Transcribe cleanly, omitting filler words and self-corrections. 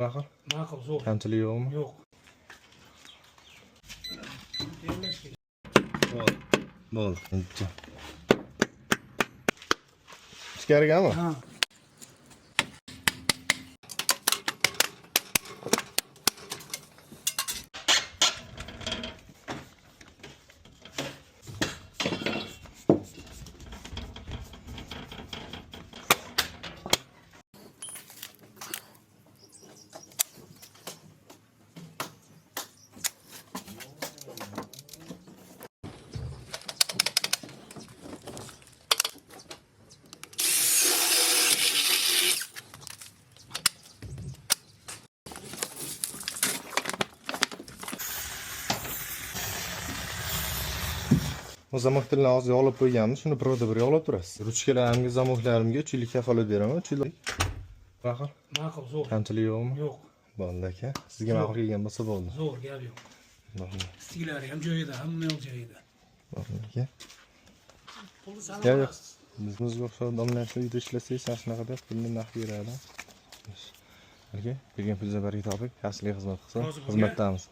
Ma'qul. Ma'qul, zo'r. Kamchilik yo'qmi? Yo'q. Bo'ldi. Ichkarigami? Ha. O zamoklarni hozir yog'lab qo'yganmiz. Shuni birda bir yog'lab turasiz. Ruchkalarimga, zamoklarimga 3 yillik kafolat beraman. 3 yil. Ma'qul. Ma'qul, zo'r. Kamchilik yo'qmi? Yo'q. Bo'ldi aka. Sizga ma'qul kelgan bo'lsa bo'ldi. Zo'r, gap yo'q. Bo'ldi. Stiklari ham joyida, hamma yo'q joyida. Bo'ldi aka. Pulni Yo'q. Bizga o'xshab domlash uyda ishlasangiz, ana shunaqa deb pulni naqd beradi. Aka, bergan pulingizga baraka toping. Yaxshilik xizmat qilsin. Xizmatdamiz.